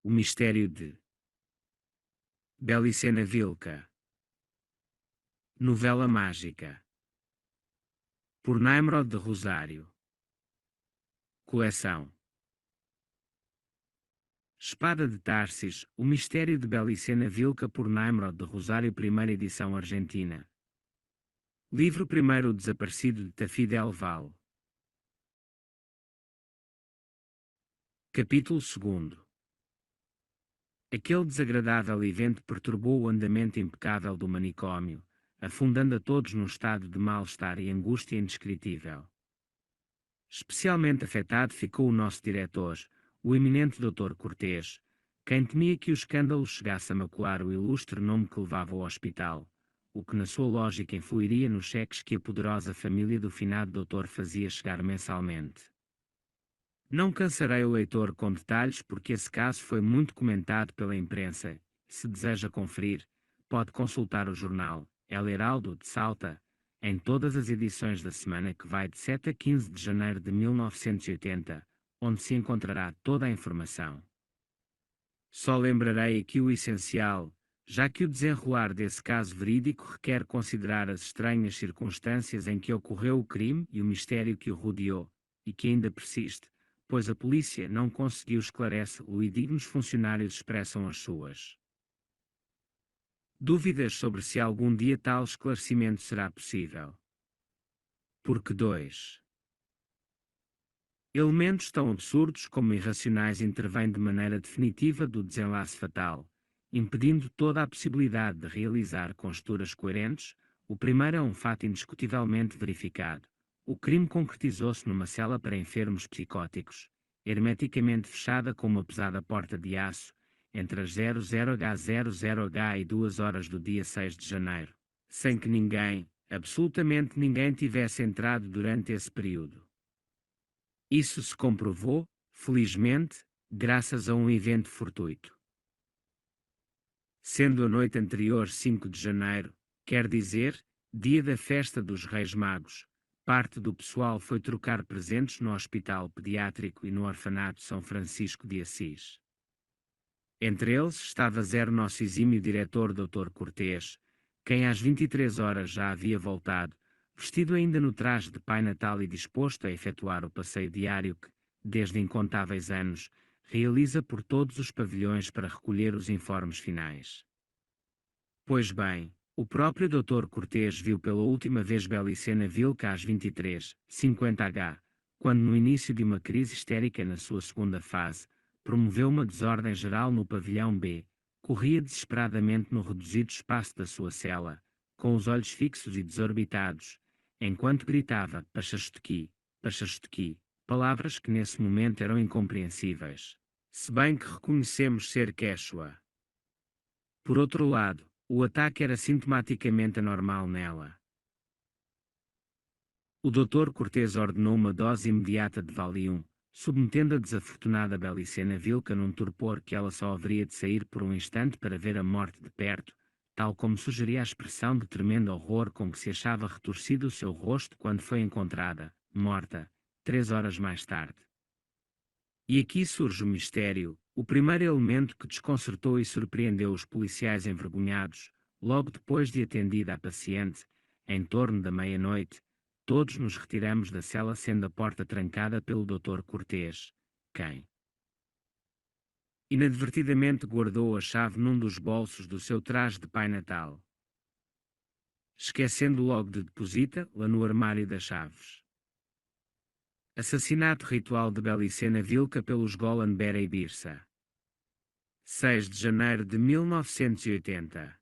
O mistério de Belicena Vilca. Novela mágica. Por Naimrod de Rosário. Coleção Espada de Tarsis, O mistério de Belicena Vilca por Naimrod de Rosário, primeira edição argentina. Livro primeiro, O desaparecido de Tafí del Val. Capítulo 2. Aquele desagradável evento perturbou o andamento impecável do manicômio, afundando a todos num estado de mal-estar e angústia indescritível. Especialmente afetado ficou o nosso diretor, o eminente Dr. Cortês, quem temia que o escândalo chegasse a macular o ilustre nome que levava ao hospital, o que na sua lógica influiria nos cheques que a poderosa família do finado doutor fazia chegar mensalmente. Não cansarei o leitor com detalhes porque esse caso foi muito comentado pela imprensa. Se deseja conferir, pode consultar o jornal El Heraldo de Salta, em todas as edições da semana que vai de 7 a 15 de janeiro de 1980, onde se encontrará toda a informação. Só lembrarei aqui o essencial, já que o desenrolar desse caso verídico requer considerar as estranhas circunstâncias em que ocorreu o crime e o mistério que o rodeou, e que ainda persiste, pois a polícia não conseguiu esclarecer-o e dignos funcionários expressam as suas dúvidas sobre se algum dia tal esclarecimento será possível. Porque 2 elementos tão absurdos como irracionais intervêm de maneira definitiva do desenlace fatal, impedindo toda a possibilidade de realizar conjecturas coerentes. O primeiro é um fato indiscutivelmente verificado. O crime concretizou-se numa cela para enfermos psicóticos, hermeticamente fechada com uma pesada porta de aço, entre as 00h00h e 2 horas do dia 6 de janeiro, sem que ninguém, absolutamente ninguém, tivesse entrado durante esse período. Isso se comprovou, felizmente, graças a um evento fortuito. Sendo a noite anterior 5 de janeiro, quer dizer, dia da festa dos Reis Magos, parte do pessoal foi trocar presentes no Hospital Pediátrico e no Orfanato São Francisco de Assis. Entre eles estava o nosso exímio diretor Dr. Cortês, quem às 23 horas já havia voltado, vestido ainda no traje de Pai Natal e disposto a efetuar o passeio diário que, desde incontáveis anos, realiza por todos os pavilhões para recolher os informes finais. Pois bem, o próprio Dr. Cortês viu pela última vez Belicena Vilca às 23h50, quando no início de uma crise histérica na sua segunda fase, promoveu uma desordem geral no pavilhão B, corria desesperadamente no reduzido espaço da sua cela, com os olhos fixos e desorbitados, enquanto gritava Pachastuki, Pachastuki, palavras que nesse momento eram incompreensíveis, se bem que reconhecemos ser Quechua. Por outro lado, o ataque era sintomaticamente anormal nela. O Dr. Cortês ordenou uma dose imediata de Valium, submetendo a desafortunada Belicena Vilca num torpor que ela só haveria de sair por um instante para ver a morte de perto, tal como sugeria a expressão de tremendo horror com que se achava retorcido o seu rosto quando foi encontrada, morta, 3 horas mais tarde. E aqui surge o mistério, o primeiro elemento que desconcertou e surpreendeu os policiais envergonhados. Logo depois de atendida a paciente, em torno da meia-noite, todos nos retiramos da cela sendo a porta trancada pelo Dr. Cortês, quem inadvertidamente guardou a chave num dos bolsos do seu traje de Pai Natal, esquecendo logo de depositá-la no armário das chaves. Assassinato ritual de Belicena Vilca pelos Golan Bera e Birsa. 6 de janeiro de 1980.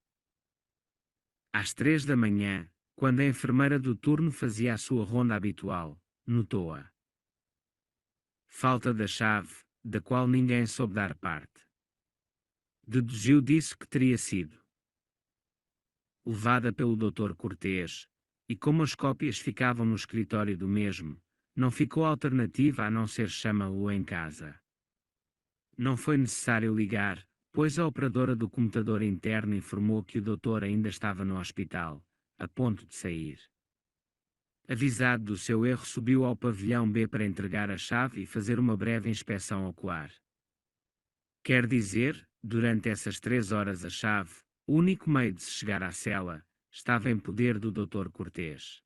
Às 3 da manhã, quando a enfermeira do turno fazia a sua ronda habitual, notou-a falta da chave, da qual ninguém soube dar parte. Deduziu disso que teria sido levada pelo Dr. Cortês, e como as cópias ficavam no escritório do mesmo, não ficou alternativa a não ser chamá-lo em casa. Não foi necessário ligar, pois a operadora do computador interno informou que o doutor ainda estava no hospital, a ponto de sair. Avisado do seu erro, subiu ao pavilhão B para entregar a chave e fazer uma breve inspeção ocular. Quer dizer, durante essas 3 horas a chave, o único meio de se chegar à cela, estava em poder do Dr. Cortês.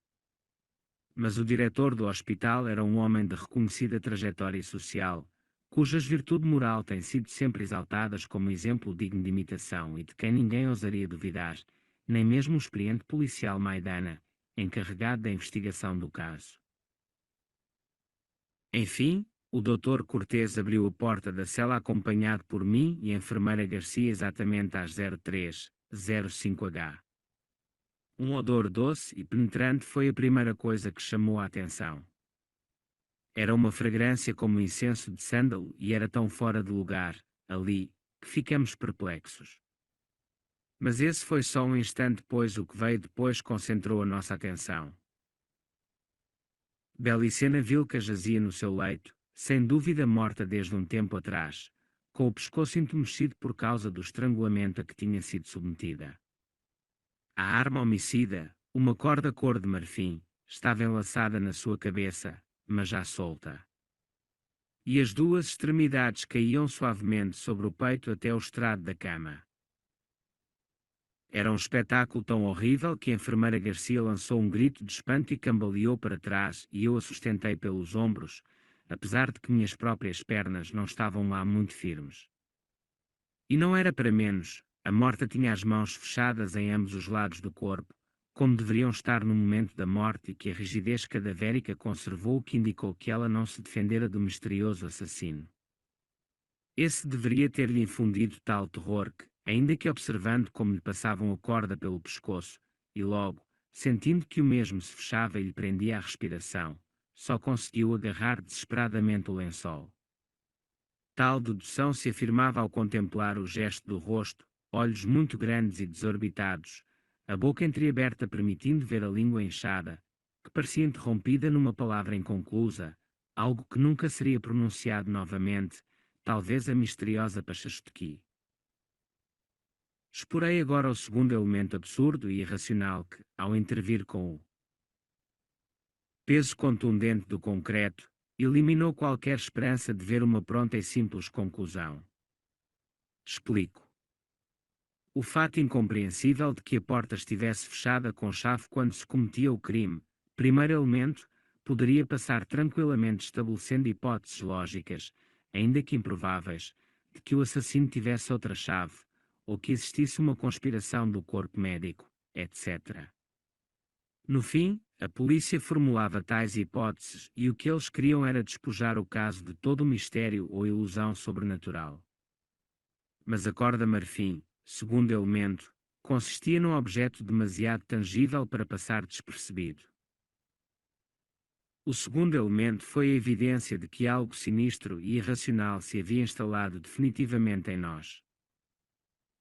Mas o diretor do hospital era um homem de reconhecida trajetória social, cujas virtudes moral têm sido sempre exaltadas como exemplo digno de imitação e de quem ninguém ousaria duvidar, nem mesmo o experiente policial Maidana, encarregado da investigação do caso. Enfim, o Dr. Cortês abriu a porta da cela acompanhado por mim e a enfermeira Garcia exatamente às 03:05h. Um odor doce e penetrante foi a primeira coisa que chamou a atenção. Era uma fragrância como incenso de sândalo e era tão fora de lugar, ali, que ficamos perplexos. Mas esse foi só um instante, pois o que veio depois concentrou a nossa atenção. Belicena Vilca jazia no seu leito, sem dúvida morta desde um tempo atrás, com o pescoço entumecido por causa do estrangulamento a que tinha sido submetida. A arma homicida, uma corda cor de marfim, estava enlaçada na sua cabeça, mas já solta. E as duas extremidades caíam suavemente sobre o peito até o estrado da cama. Era um espetáculo tão horrível que a enfermeira Garcia lançou um grito de espanto e cambaleou para trás, e eu a sustentei pelos ombros, apesar de que minhas próprias pernas não estavam lá muito firmes. E não era para menos, a morta tinha as mãos fechadas em ambos os lados do corpo, como deveriam estar no momento da morte, e que a rigidez cadavérica conservou o que indicou que ela não se defendera do misterioso assassino. Esse deveria ter-lhe infundido tal terror que, ainda que observando como lhe passavam a corda pelo pescoço, e logo, sentindo que o mesmo se fechava e lhe prendia a respiração, só conseguiu agarrar desesperadamente o lençol. Tal dedução se afirmava ao contemplar o gesto do rosto, olhos muito grandes e desorbitados, a boca entreaberta permitindo ver a língua inchada, que parecia interrompida numa palavra inconclusa, algo que nunca seria pronunciado novamente, talvez a misteriosa Pachastuqui. Explorei agora o segundo elemento absurdo e irracional que, ao intervir com o peso contundente do concreto, eliminou qualquer esperança de ver uma pronta e simples conclusão. Explico. O fato incompreensível de que a porta estivesse fechada com chave quando se cometia o crime, primeiro elemento, poderia passar tranquilamente estabelecendo hipóteses lógicas, ainda que improváveis, de que o assassino tivesse outra chave, ou que existisse uma conspiração do corpo médico, etc. No fim, a polícia formulava tais hipóteses e o que eles queriam era despojar o caso de todo o mistério ou ilusão sobrenatural. Mas a corda marfim, segundo elemento, consistia num objeto demasiado tangível para passar despercebido. O segundo elemento foi a evidência de que algo sinistro e irracional se havia instalado definitivamente em nós.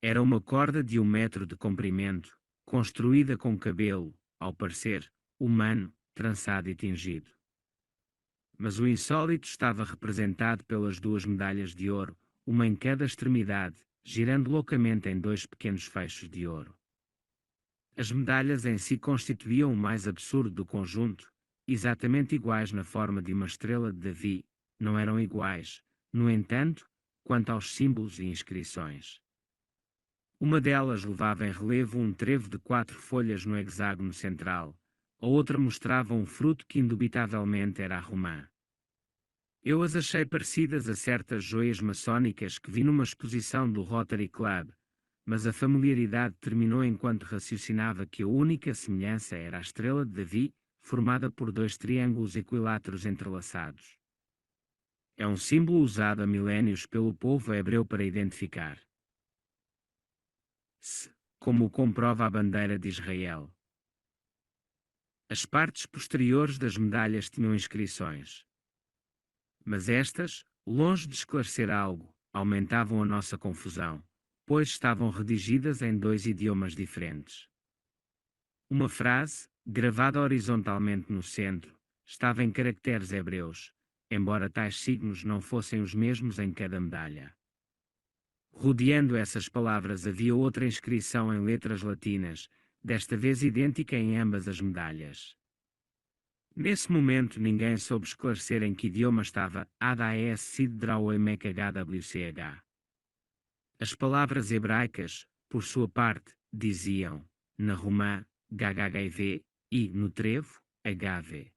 Era uma corda de 1 metro de comprimento, construída com cabelo, ao parecer, humano, trançado e tingido. Mas o insólito estava representado pelas 2 medalhas de ouro, uma em cada extremidade, girando loucamente em 2 pequenos fechos de ouro. As medalhas em si constituíam o mais absurdo do conjunto, exatamente iguais na forma de uma estrela de Davi, não eram iguais, no entanto, quanto aos símbolos e inscrições. Uma delas levava em relevo um trevo de 4 folhas no hexágono central, a outra mostrava um fruto que indubitavelmente era a romã. Eu as achei parecidas a certas joias maçónicas que vi numa exposição do Rotary Club, mas a familiaridade terminou enquanto raciocinava que a única semelhança era a estrela de Davi, formada por 2 triângulos equiláteros entrelaçados. É um símbolo usado há milénios pelo povo hebreu para identificar-se, como o comprova a bandeira de Israel. As partes posteriores das medalhas tinham inscrições. Mas estas, longe de esclarecer algo, aumentavam a nossa confusão, pois estavam redigidas em 2 idiomas diferentes. Uma frase, gravada horizontalmente no centro, estava em caracteres hebreus, embora tais signos não fossem os mesmos em cada medalha. Rodeando essas palavras havia outra inscrição em letras latinas, desta vez idêntica em ambas as medalhas. Nesse momento ninguém soube esclarecer em que idioma estava ADAS SIDDRAOEMEKHWCH. As palavras hebraicas, por sua parte, diziam na romã HHV e no trevo HV.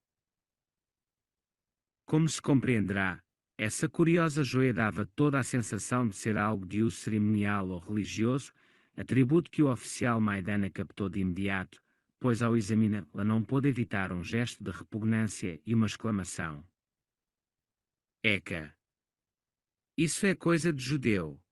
Como se compreenderá, essa curiosa joia dava toda a sensação de ser algo de uso cerimonial ou religioso, atributo que o oficial Maidana captou de imediato, pois ao examiná-la não pôde evitar um gesto de repugnância e uma exclamação. Eca! Isso é coisa de judeu!